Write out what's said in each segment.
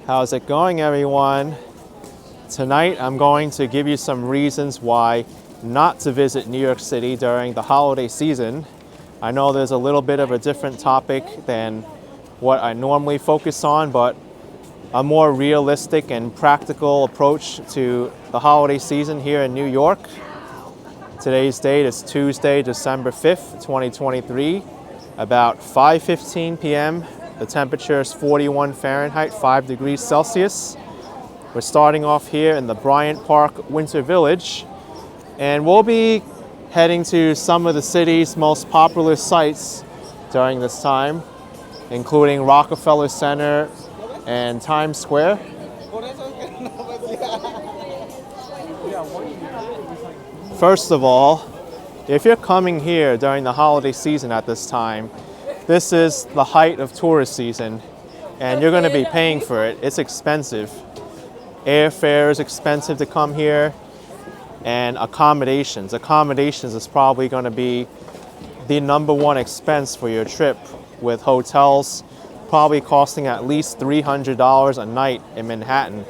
How's it going, everyone? Tonight I'm going to give you some reasons why not to visit New York City during the holiday season. I know there's a little bit of a different topic than what I normally focus on, but a more realistic and practical approach to the holiday season here in New York. Today's date is Tuesday, December 5th, 2023, about 5:15 p.m. The temperature is 41 Fahrenheit, 5 degrees Celsius. We're starting off here in the Bryant Park Winter Village, and we'll be heading to some of the city's most popular sites during this time, including Rockefeller Center and Times Square. First of all, if you're coming here during the holiday season at this time, this is the height of tourist season, and you're going to be paying for it. It's expensive. Airfare is expensive to come here, and accommodations. Accommodations is probably going to be the number one expense for your trip, with hotels probably costing at least $300 a night in Manhattan.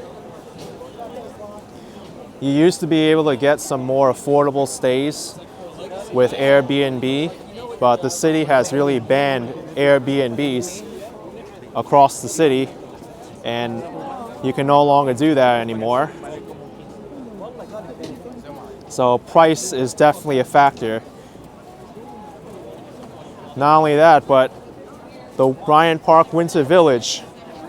You used to be able to get some more affordable stays with Airbnb, but the city has really banned Airbnbs across the city, and you can no longer do that anymore. So price is definitely a factor. Not only that, but the Bryant Park Winter Village,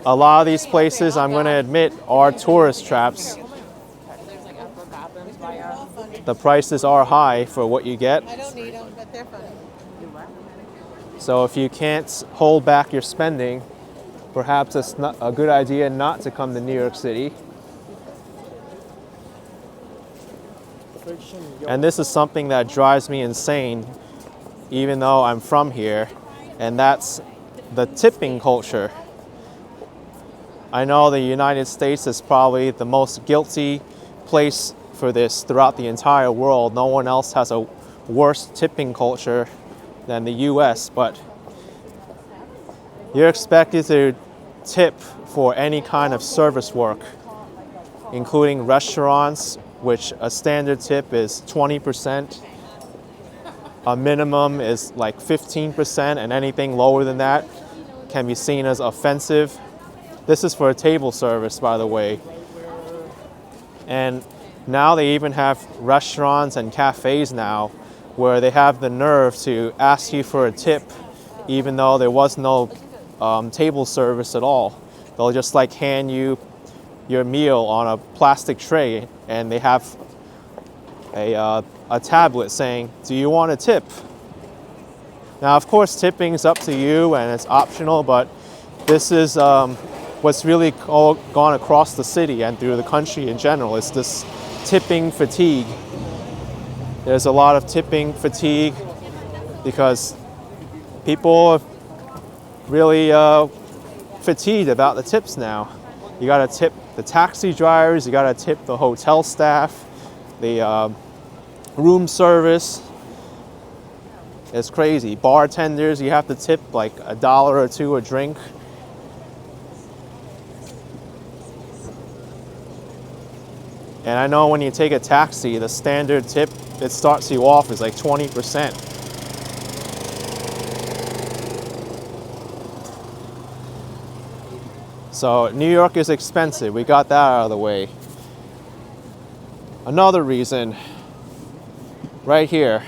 a lot of these places, I'm going to admit, are tourist traps. The prices are high for what you get. I don't need them, but they're funny. So if you can't hold back your spending, perhaps it's not a good idea not to come to New York City. And this is something that drives me insane, even though I'm from here, and that's the tipping culture. I know the United States is probably the most guilty place for this throughout the entire world. No one else has a worse tipping culture than the US, but you're expected to tip for any kind of service work, including restaurants, which a standard tip is 20%. A minimum is like 15%, and anything lower than that can be seen as offensive. This is for a table service, by the way. And now they even have restaurants and cafes now where they have the nerve to ask you for a tip even though there was no table service at all. They'll just like hand you your meal on a plastic tray, and they have a tablet saying, "Do you want a tip?" Now, of course, tipping is up to you and it's optional, but this is what's really gone across the city and through the country in general. It's this tipping fatigue. There's a lot of tipping fatigue because people are really fatigued about the tips now. You gotta tip the taxi drivers, you gotta tip the hotel staff, the room service. It's crazy. Bartenders, you have to tip like $1 or $2 a drink. And I know when you take a taxi, the standard tip that starts you off is like 20%. So New York is expensive. We got that out of the way. Another reason, right here,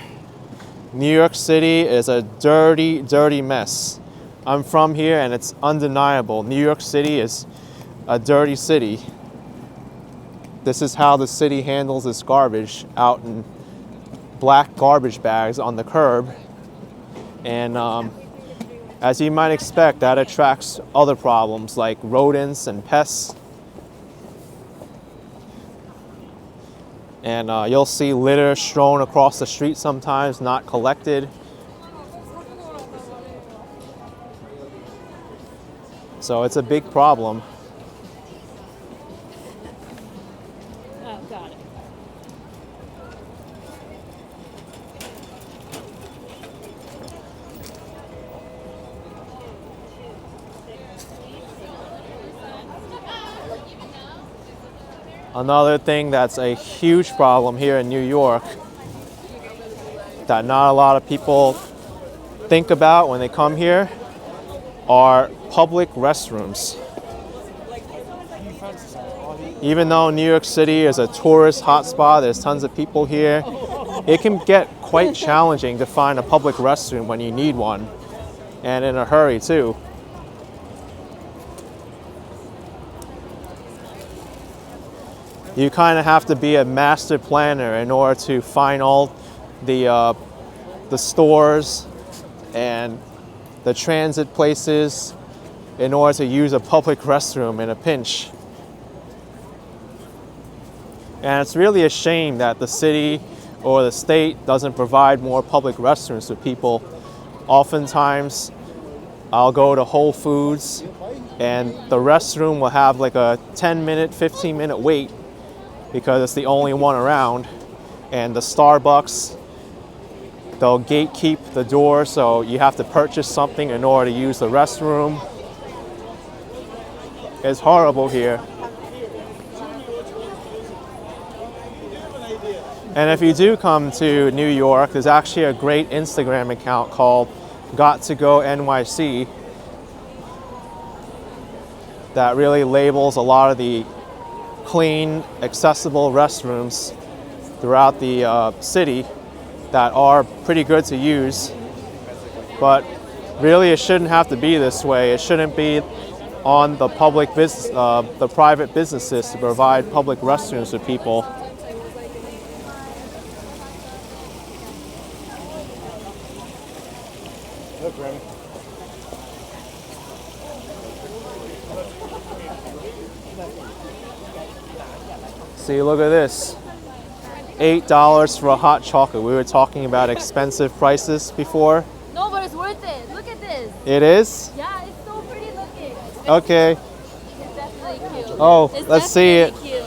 New York City is a dirty, dirty mess. I'm from here and it's undeniable. New York City is a dirty city. This is how the city handles its garbage, out in black garbage bags on the curb. And as you might expect, that attracts other problems like rodents and pests. And you'll see litter strewn across the street sometimes, not collected. So it's a big problem. Oh, got it. Another thing that's a huge problem here in New York that not a lot of people think about when they come here are public restrooms. Even though New York City is a tourist hotspot, there's tons of people here, it can get quite challenging to find a public restroom when you need one, and in a hurry too. You kind of have to be a master planner in order to find all the stores and the transit places in order to use a public restroom in a pinch. And it's really a shame that the city or the state doesn't provide more public restrooms for people. Oftentimes, I'll go to Whole Foods and the restroom will have like a 10-minute, 15-minute wait because it's the only one around. And the Starbucks, they'll gatekeep the door, so you have to purchase something in order to use the restroom. It's horrible here. And if you do come to New York, there's actually a great Instagram account called Got to Go NYC that really labels a lot of the clean, accessible restrooms throughout the city that are pretty good to use. But really, it shouldn't have to be this way. It shouldn't be on the public business, the private businesses to provide public restrooms for people. See, look at this. $8 for a hot chocolate. We were talking about expensive prices before. No, but it's worth it. Look at this. It is? Yeah, it's so pretty looking. Okay. It's definitely cute. Oh, It's let's see it. Cute.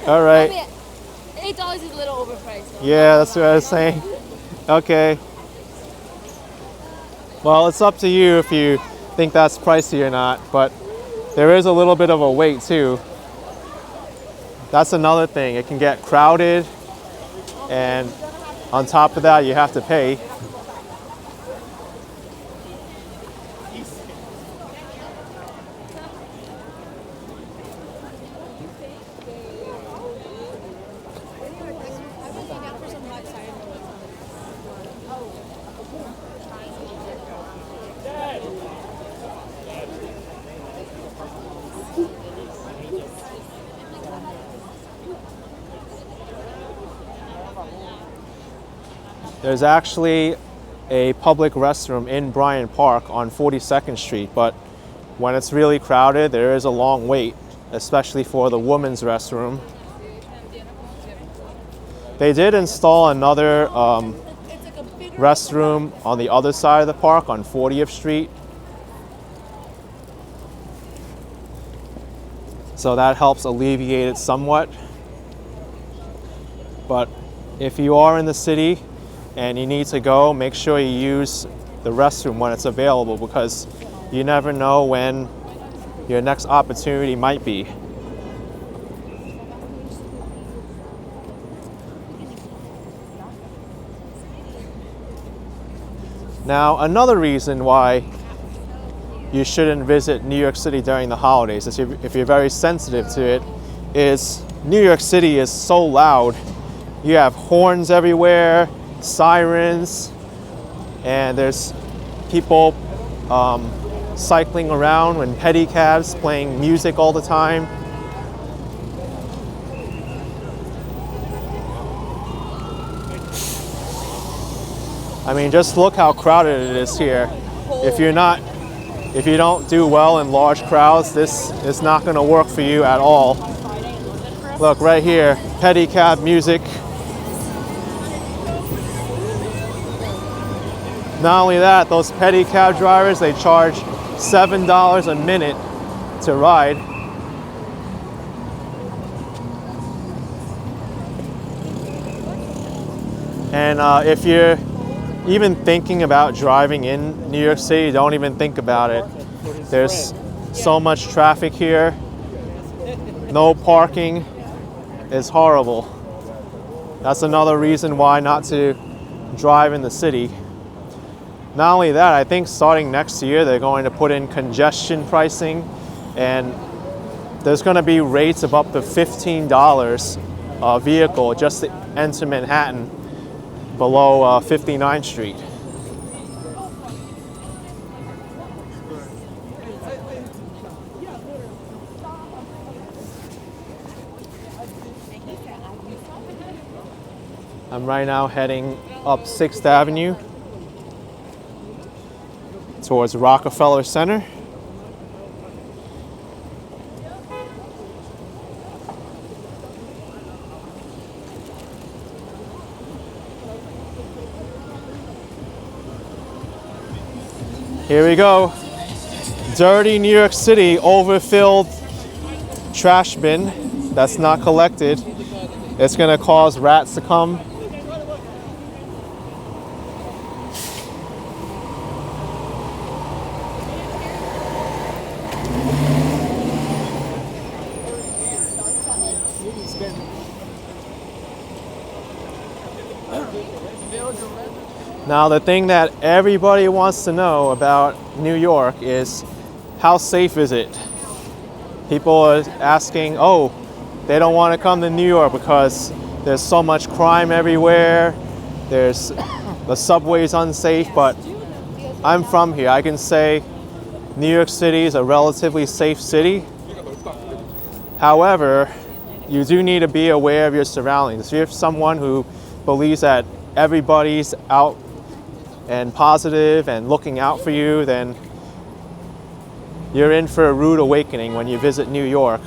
All right. I mean, $8 is a little overpriced. Yeah, that's what I was saying. Okay. Well, it's up to you if you think that's pricey or not, but there is a little bit of a wait too. That's another thing. It can get crowded, and on top of that, you have to pay. There's actually a public restroom in Bryant Park on 42nd Street, but when it's really crowded, there is a long wait, especially for the women's restroom. They did install another restroom on the other side of the park on 40th Street. So that helps alleviate it somewhat. But if you are in the city and you need to go, make sure you use the restroom when it's available, because you never know when your next opportunity might be. Now, another reason why you shouldn't visit New York City during the holidays, if you're very sensitive to it, is New York City is so loud. You have horns everywhere, sirens, and there's people cycling around in pedicabs playing music all the time. I mean, just look how crowded it is here. If you don't do well in large crowds, this is not going to work for you at all. Look right here, pedicab music. Not only that, those pedicab drivers, they charge $7 a minute to ride. And if you're even thinking about driving in New York City, don't even think about it. There's so much traffic here. No parking is horrible. That's another reason why not to drive in the city. Not only that, I think starting next year they're going to put in congestion pricing, and there's going to be rates of up to $15 a vehicle just to enter Manhattan below 59th Street. I'm right now heading up 6th Avenue towards Rockefeller Center. Here we go. Dirty New York City overfilled trash bin that's not collected. It's gonna cause rats to come. Now, the thing that everybody wants to know about New York is how safe is it? People are asking, oh, they don't want to come to New York because there's so much crime everywhere. The subway's unsafe, but I'm from here. I can say New York City is a relatively safe city. However, you do need to be aware of your surroundings. If you're someone who believes that everybody's out and positive and looking out for you, then you're in for a rude awakening when you visit New York.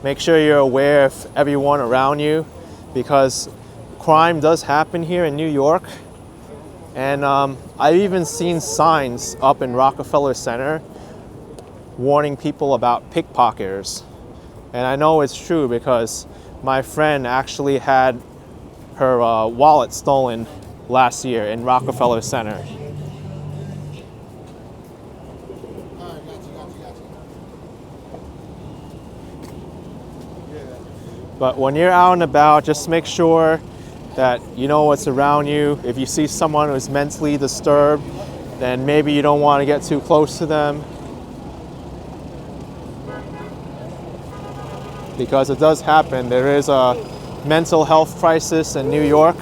Make sure you're aware of everyone around you, because crime does happen here in New York. And I've even seen signs up in Rockefeller Center warning people about pickpocketers. And I know it's true because my friend actually had her wallet stolen last year in Rockefeller Center. But when you're out and about, just make sure that you know what's around you. If you see someone who's mentally disturbed, then maybe you don't want to get too close to them, because it does happen. There is a mental health crisis in New York,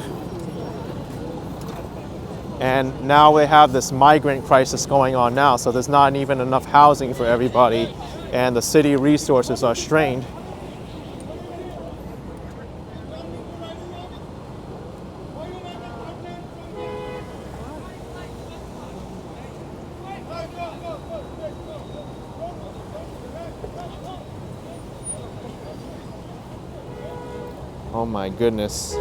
and now we have this migrant crisis going on now, so there's not even enough housing for everybody, and the city resources are strained. Oh my goodness.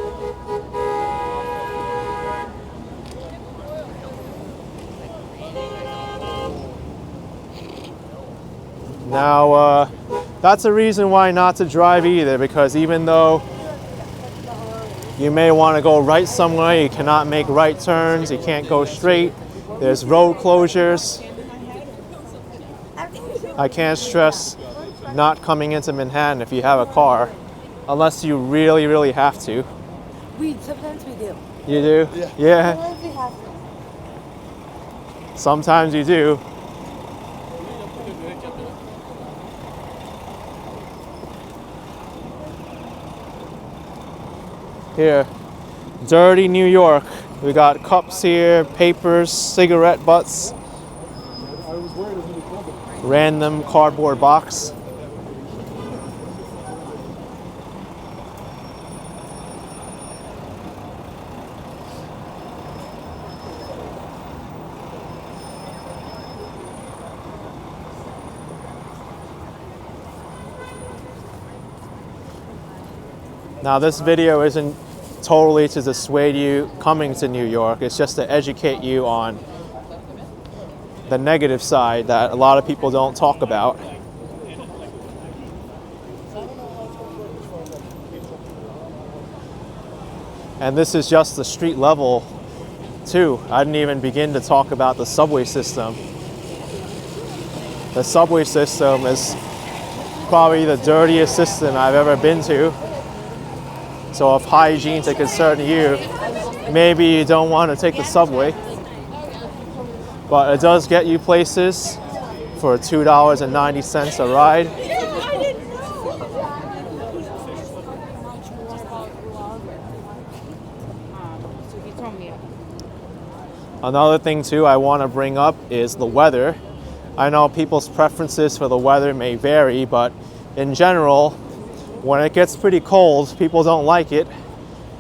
Now, that's a reason why not to drive either, because even though you may want to go right somewhere, you cannot make right turns, you can't go straight, there's road closures. I can't stress not coming into Manhattan if you have a car, unless you really, really have to. Sometimes we do. You do? Yeah. Sometimes we have to. Sometimes you do. Here, dirty New York. We got cups here, papers, cigarette butts, random cardboard box. Now, this video isn't totally to dissuade you coming to New York. It's just to educate you on the negative side that a lot of people don't talk about. And this is just the street level too. I didn't even begin to talk about the subway system. The subway system is probably the dirtiest system I've ever been to. So if hygiene's a concern to you, maybe you don't want to take the subway. But it does get you places for $2.90 a ride. Another thing too I want to bring up is the weather. I know people's preferences for the weather may vary, but in general, when it gets pretty cold, people don't like it.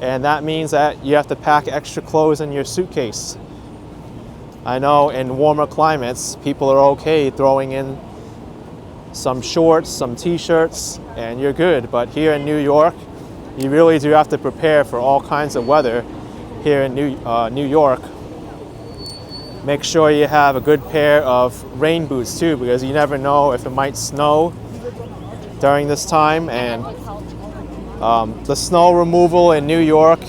And that means that you have to pack extra clothes in your suitcase. I know in warmer climates, people are okay throwing in some shorts, some t-shirts, and you're good. But here in New York, you really do have to prepare for all kinds of weather here in New York. Make sure you have a good pair of rain boots too, because you never know if it might snow during this time. And the snow removal in New York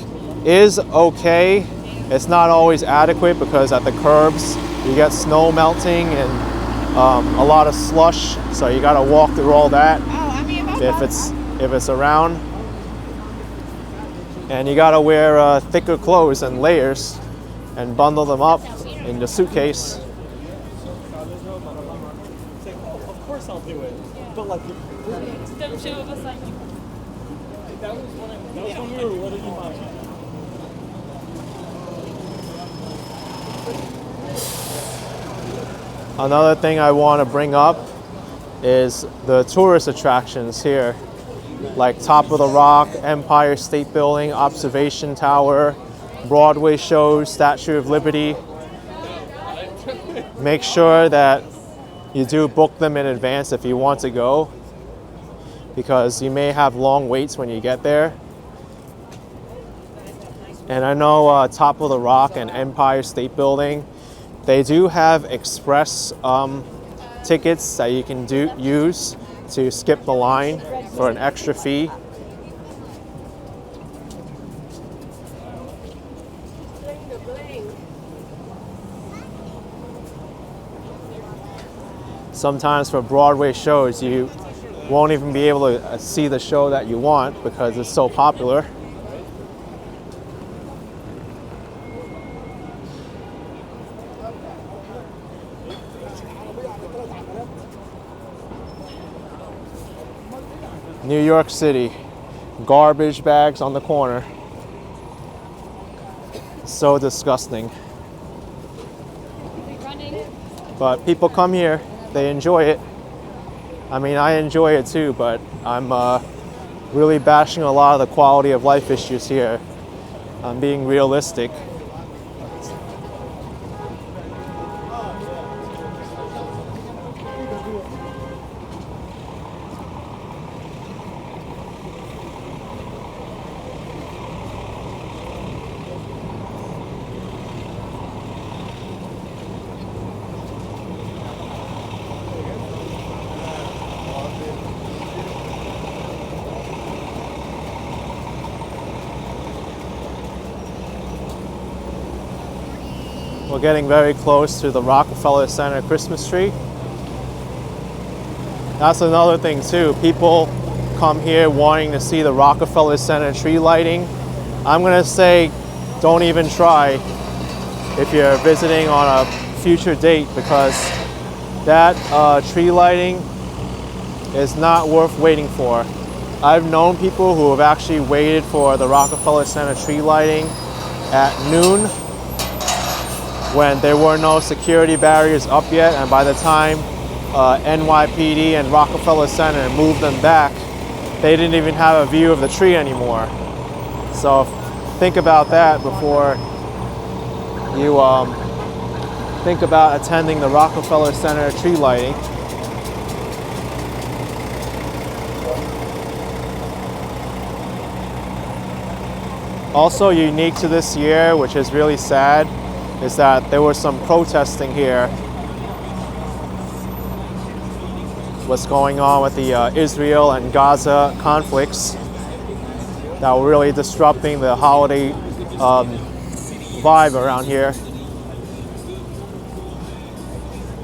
is okay. It's not always adequate because at the curbs you get snow melting and a lot of slush, so you got to walk through all that if it's around. And you got to wear thicker clothes and layers and bundle them up in the suitcase. Of course I'll do it. But like, Don't show us like that was when we were little, you might. Another thing I want to bring up is the tourist attractions here, like Top of the Rock, Empire State Building, Observation Tower, Broadway shows, Statue of Liberty. Make sure that you do book them in advance if you want to go, because you may have long waits when you get there. And I know Top of the Rock and Empire State Building, they do have express tickets that you can use to skip the line for an extra fee. Sometimes for Broadway shows, you won't even be able to see the show that you want because it's so popular. New York City, garbage bags on the corner. So disgusting. But people come here, they enjoy it. I mean, I enjoy it too, but I'm really bashing a lot of the quality of life issues here. I'm being realistic. We're getting very close to the Rockefeller Center Christmas tree. That's another thing too. People come here wanting to see the Rockefeller Center tree lighting. I'm gonna say don't even try if you're visiting on a future date, because that tree lighting is not worth waiting for. I've known people who have actually waited for the Rockefeller Center tree lighting at noon when there were no security barriers up yet, and by the time NYPD and Rockefeller Center moved them back, they didn't even have a view of the tree anymore. So think about that before you think about attending the Rockefeller Center tree lighting. Also unique to this year, which is really sad, is that there was some protesting here. What's going on with the Israel and Gaza conflicts that were really disrupting the holiday vibe around here.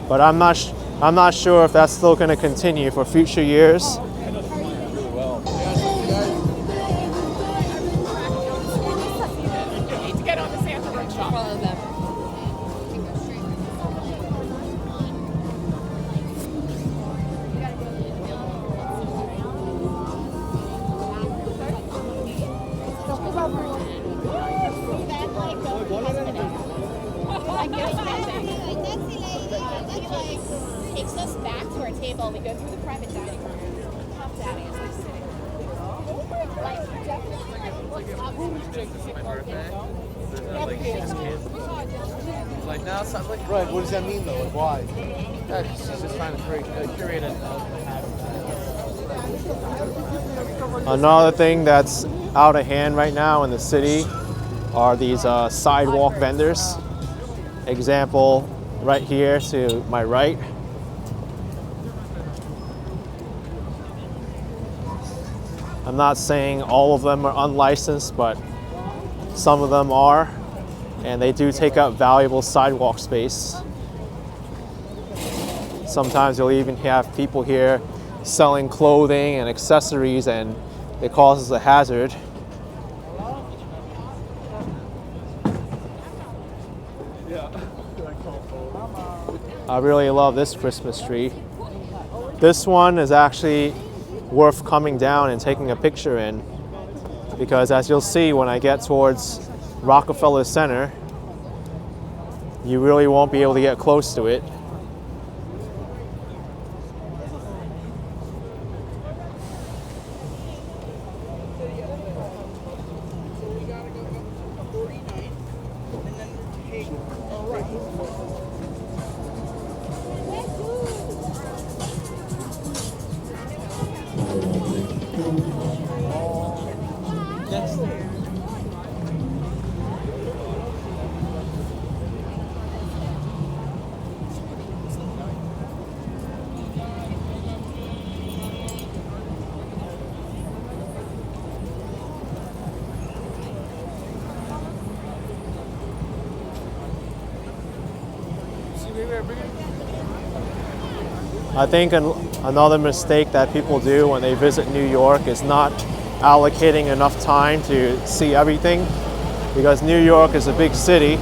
But I'm not I'm not sure if that's still going to continue for future years. Need to get on the Santa workshop. Follow them. Takes us back to our table. We go through the private dining room. Pop Daddy is like sitting. Like, no, it's not like, right, what does that mean though? Like, why? Yeah, she's just trying to curate it. Another thing that's out of hand right now in the city are these sidewalk vendors. Example, right here to my right. I'm not saying all of them are unlicensed, but some of them are, and they do take up valuable sidewalk space. Sometimes you'll even have people here selling clothing and accessories, and it causes a hazard. I really love this Christmas tree. This one is actually worth coming down and taking a picture in, because as you'll see when I get towards Rockefeller Center, you really won't be able to get close to it. I think another mistake that people do when they visit New York is not allocating enough time to see everything, because New York is a big city.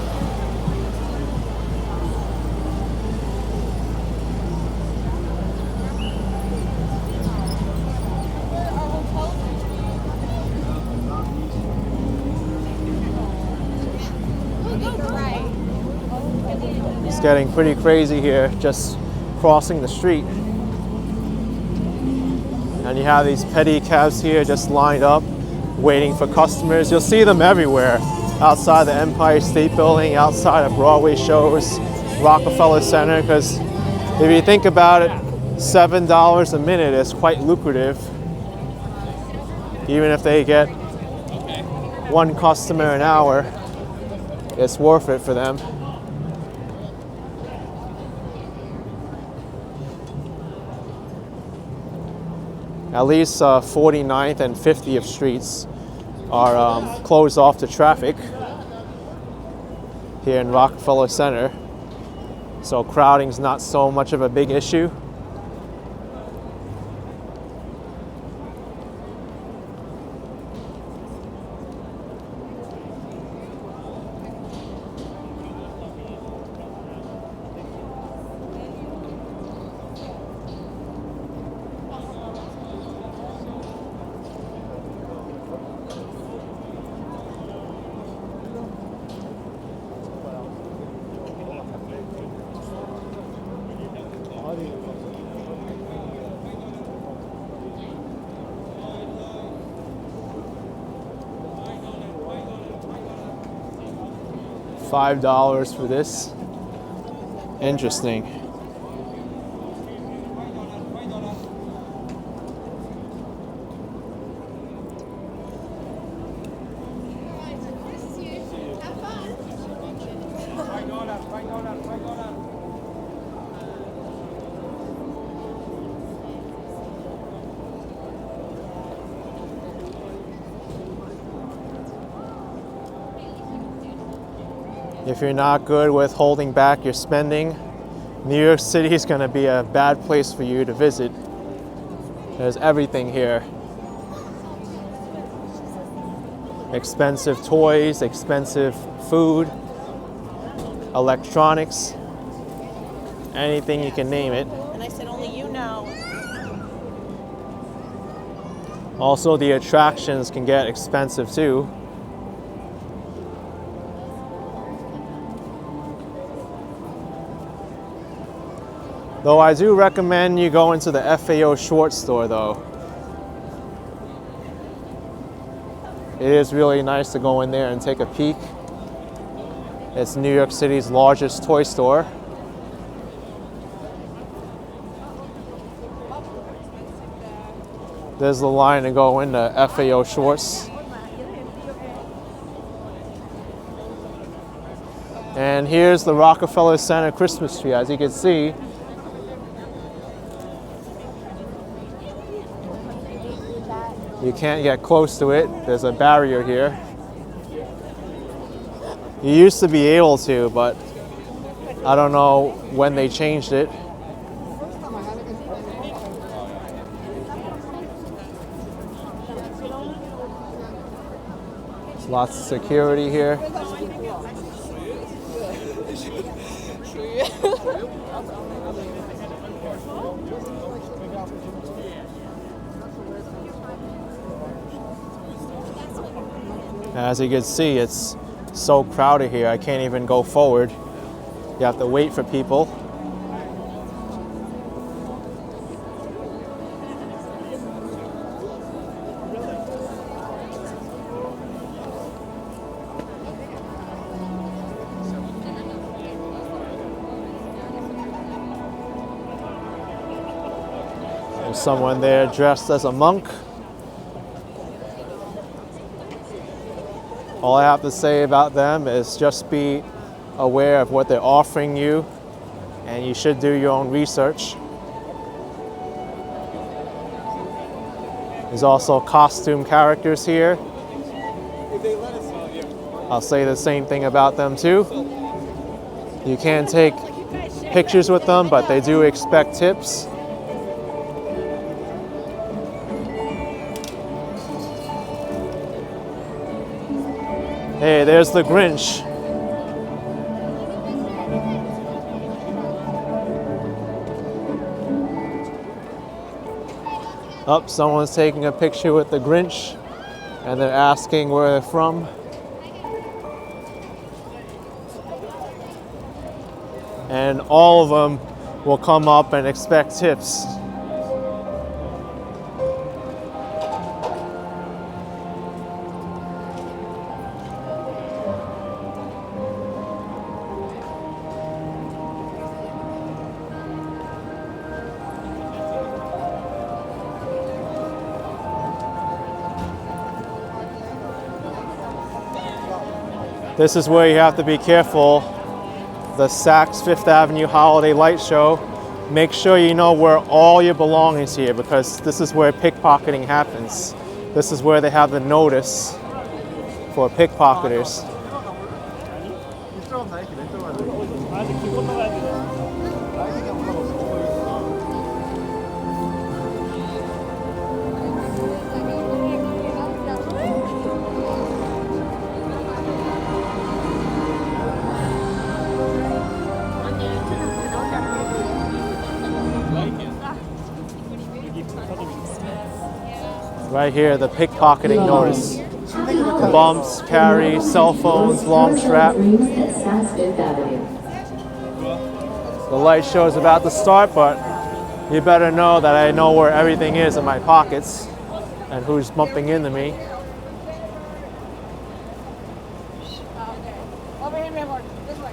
It's getting pretty crazy here, just crossing the street. And you have these pedicabs here just lined up, waiting for customers. You'll see them everywhere, outside the Empire State Building, outside of Broadway shows, Rockefeller Center, because if you think about it, $7 a minute is quite lucrative. Even if they get one customer an hour, it's worth it for them. At least 49th and 50th streets are closed off to traffic here in Rockefeller Center, so crowding's not so much of a big issue. $5 for this. Interesting. If you're not good with holding back your spending, New York City is going to be a bad place for you to visit. There's everything here. Expensive toys, expensive food, electronics, anything you can name it. And I said, only you know. Also, the attractions can get expensive too. Though I do recommend you go into the FAO Schwartz store though. It is really nice to go in there and take a peek. It's New York City's largest toy store. There's the line to go into FAO Schwartz. And here's the Rockefeller Center Christmas tree, as you can see. You can't get close to it. There's a barrier here. You used to be able to, but I don't know when they changed it. There's lots of security here. As you can see, it's so crowded here, I can't even go forward. You have to wait for people. There's someone there dressed as a monk. All I have to say about them is just be aware of what they're offering you, and you should do your own research. There's also costume characters here. I'll say the same thing about them too. You can take pictures with them, but they do expect tips. Hey, there's the Grinch. Oh, someone's taking a picture with the Grinch, and they're asking where they're from. And all of them will come up and expect tips. This is where you have to be careful. The Saks Fifth Avenue Holiday Light Show. Make sure you know where all your belongings here, because this is where pickpocketing happens. This is where they have the notice for pickpocketers. Right here, the pickpocketing notice. Bumps, carry, cell phones, long strap. The light show is about to start, but you better know that I know where everything is in my pockets and who's bumping into me. Over here, Ramor. This way.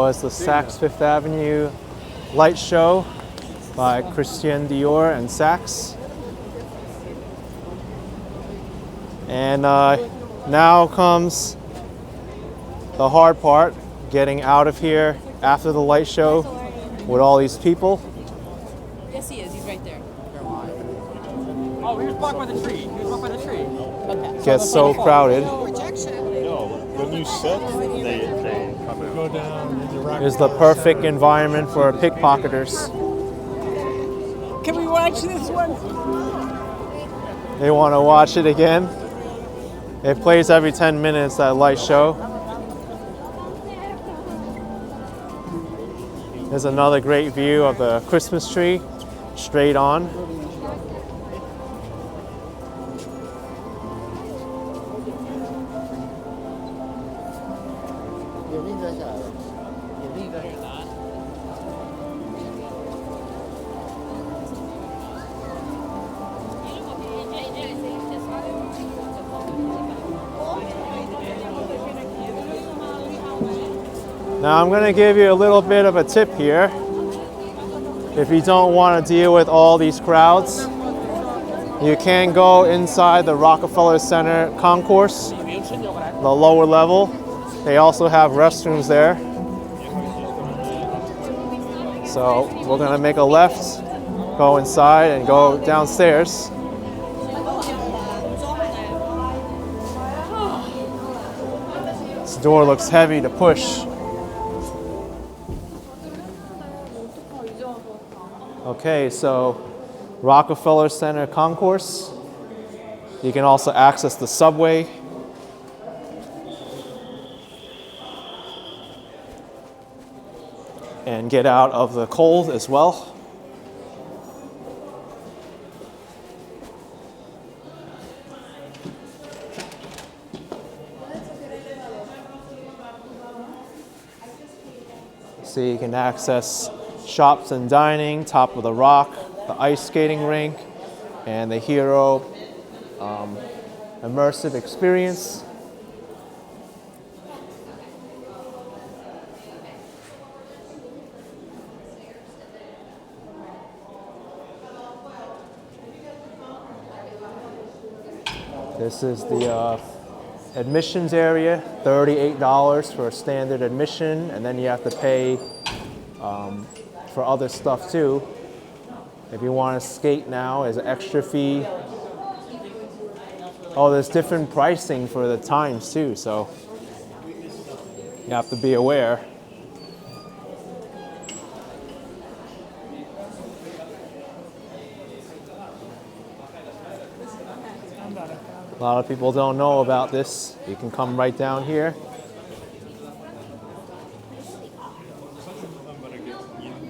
was the Saks Fifth Avenue light show by Christian Dior and Saks. And now comes the hard part, getting out of here after the light show with all these people. Yes, he is. He's right there. Oh, he was blocked by the tree. He was blocked by the tree. Okay. Gets so crowded. No, when you sit, they come out. Go down into Rockefeller It's the perfect environment for pickpocketers. Can we watch this one? They want to watch it again. It plays every 10 minutes, that light show. There's another great view of the Christmas tree, straight on. Now I'm going to give you a little bit of a tip here. If you don't want to deal with all these crowds, you can go inside the Rockefeller Center concourse, the lower level. They also have restrooms there. So we're going to make a left, go inside and go downstairs. This door looks heavy to push. Okay, so Rockefeller Center concourse. You can also access the subway. And get out of the cold as well. So you can access shops and dining, top of the rock, the ice skating rink, and the Hero immersive experience. This is the admissions area, $38 for standard admission, and then you have to pay for other stuff too. If you want to skate now, there's an extra fee. Oh, there's different pricing for the times too, so you have to be aware. A lot of people don't know about this. You can come right down here.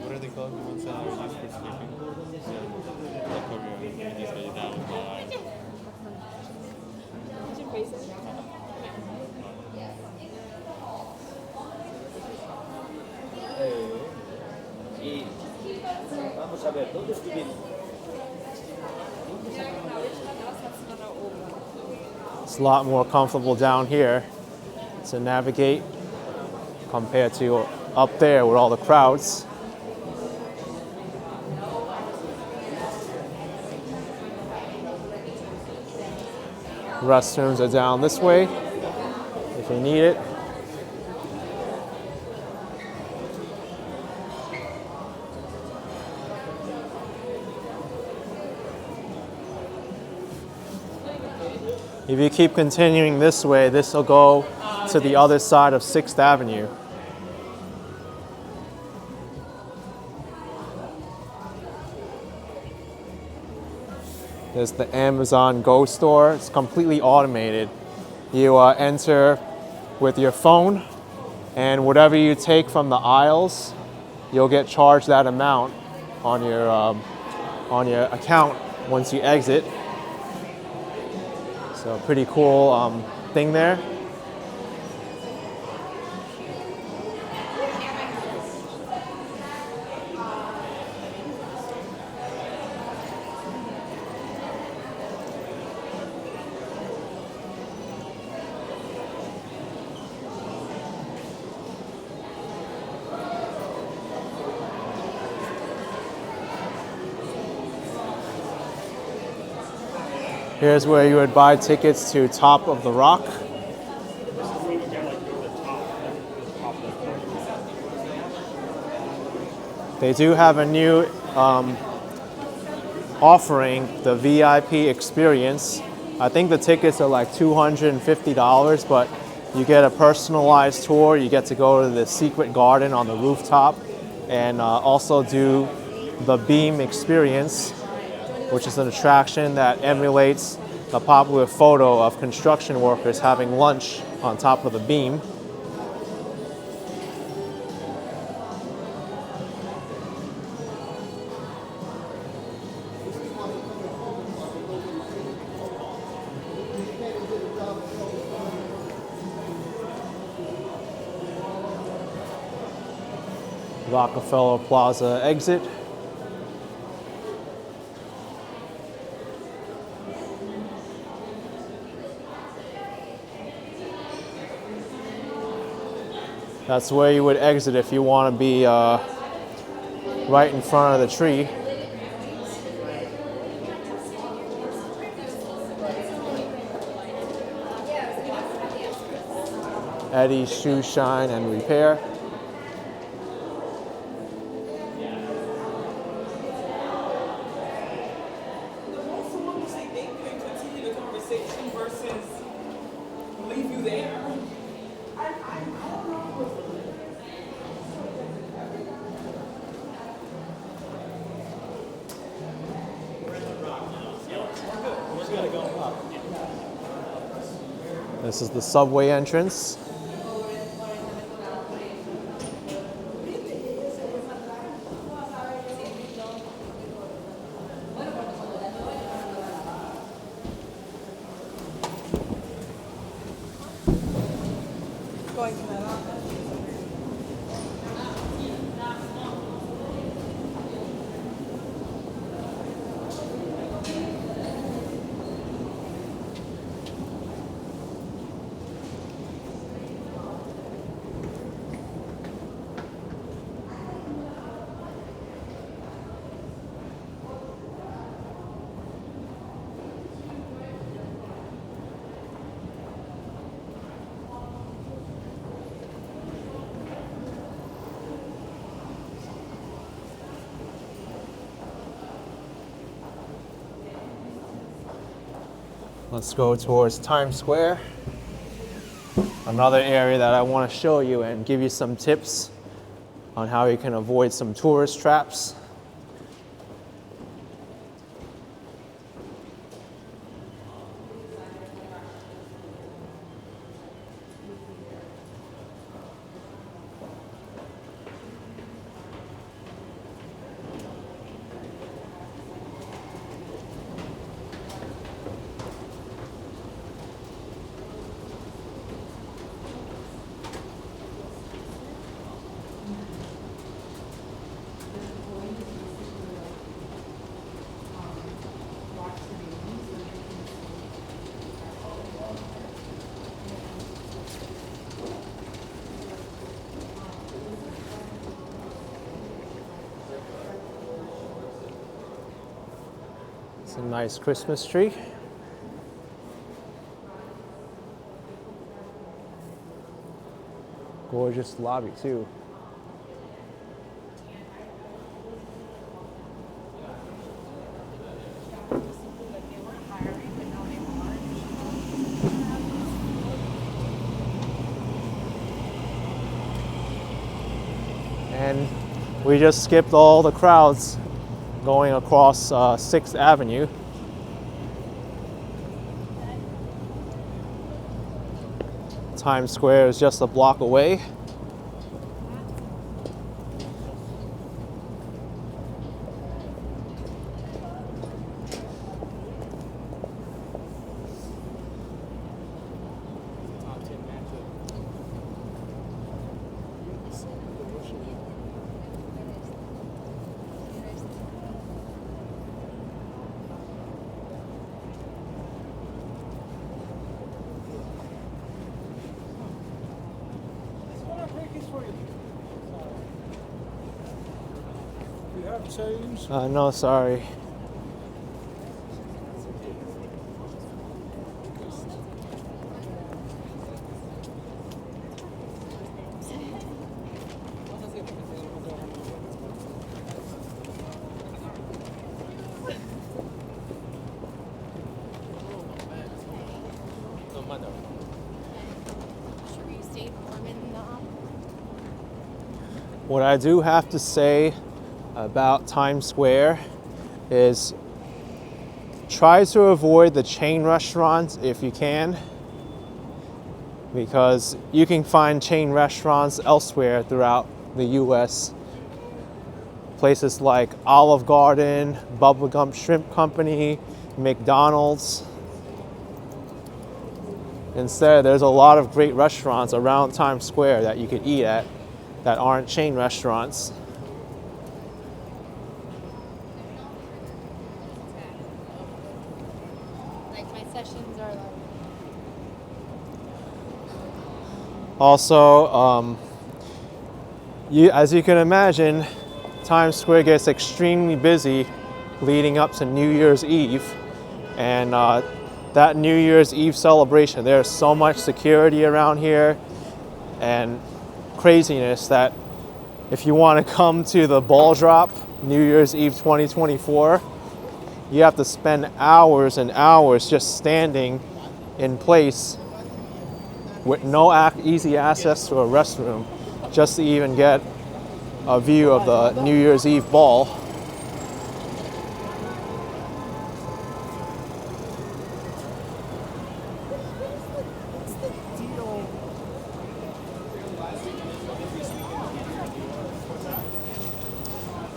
What are they called? The ones that are used for sleeping? It's a lot more comfortable down here to navigate compared to up there with all the crowds. Restrooms are down this way if you need it. If you keep continuing this way, this will go to the other side of 6th Avenue. There's the Amazon Go store. It's completely automated. You enter with your phone, and whatever you take from the aisles, you'll get charged that amount on your account once you exit. So pretty cool thing there. Here's where you would buy tickets to Top of the Rock. They do have a new offering, the VIP experience. I think the tickets are like $250, but you get a personalized tour. You get to go to the secret garden on the rooftop and also do the beam experience, which is an attraction that emulates the popular photo of construction workers having lunch on top of the beam. Rockefeller Plaza exit. That's where you would exit if you want to be right in front of the tree. Eddie's Shoe Shine and Repair. This is the subway entrance. Going to that office. Let's go towards Times Square. Another area that I want to show you and give you some tips on how you can avoid some tourist traps. It's a nice Christmas tree. Gorgeous lobby too. And we just skipped all the crowds going across 6th Avenue. Times Square is just a block away. You have change? No, sorry. What I do have to say about Times Square is try to avoid the chain restaurants if you can, because you can find chain restaurants elsewhere throughout the US. Places like Olive Garden, Bubblegum Shrimp Company, McDonald's. Instead, there's a lot of great restaurants around Times Square that you could eat at that aren't chain restaurants. Like my sessions are like. Also, as you can imagine, Times Square gets extremely busy leading up to New Year's Eve. And that New Year's Eve celebration, there's so much security around here and craziness that if you want to come to the ball drop, New Year's Eve 2024, you have to spend hours and hours just standing in place with no easy access to a restroom just to even get a view of the New Year's Eve ball.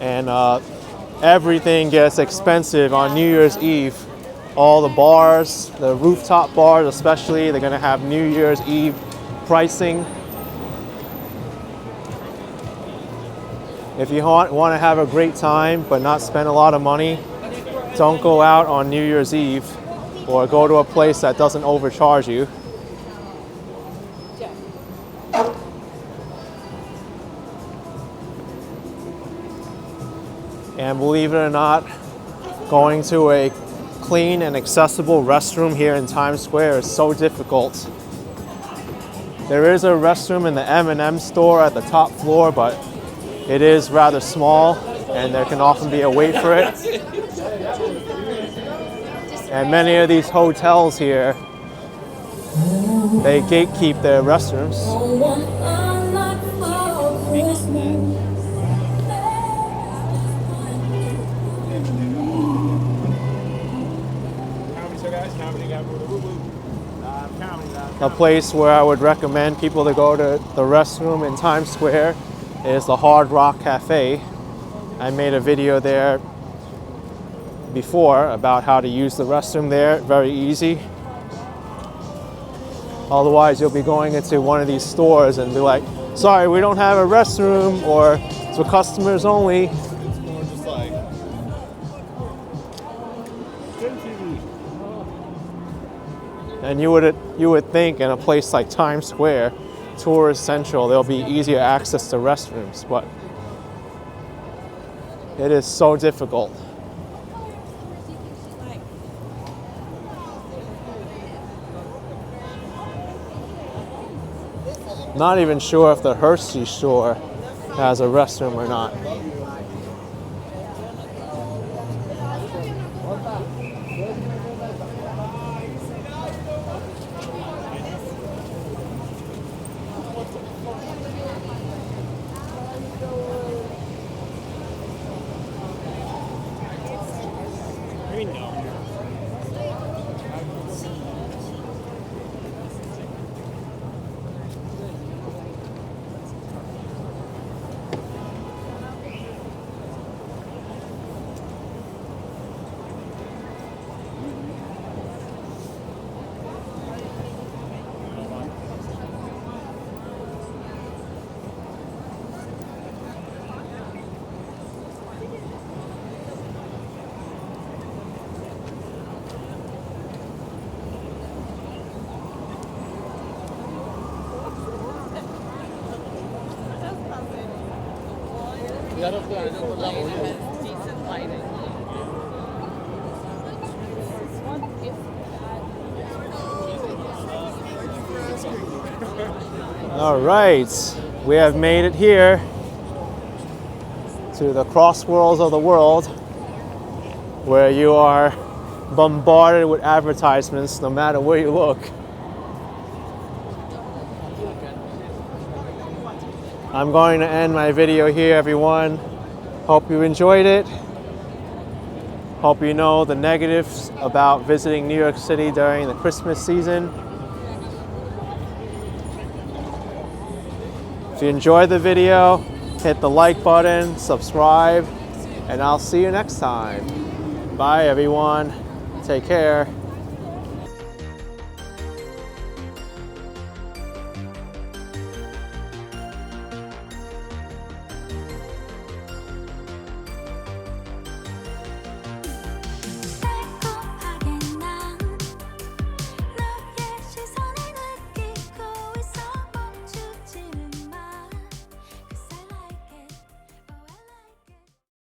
And everything gets expensive on New Year's Eve. All the bars, the rooftop bars especially, they're gonna have New Year's Eve pricing. If you want to have a great time but not spend a lot of money, don't go out on New Year's Eve or go to a place that doesn't overcharge you. And believe it or not, going to a clean and accessible restroom here in Times Square is so difficult. There is a restroom in the M&M store at the top floor, but it is rather small and there can often be a wait for it. And many of these hotels here, they gatekeep their restrooms. A place where I would recommend people to go to the restroom in Times Square is the Hard Rock Cafe. I made a video there before about how to use the restroom there. Very easy. Otherwise, you'll be going into one of these stores and be like, sorry, we don't have a restroom, or it's for customers only. Or just like, And you would think in a place like Times Square, tourist central, there'll be easier access to restrooms, but it is so difficult. Not even sure if the Hershey store has a restroom or not. Decent lighting. All right, we have made it here to the crossworlds of the world, where you are bombarded with advertisements no matter where you look. I'm going to end my video here, everyone. Hope you enjoyed it. Hope you know the negatives about visiting New York City during the Christmas season. If you enjoyed the video, hit the like button, subscribe, and I'll see you next time. Bye, everyone. Take care.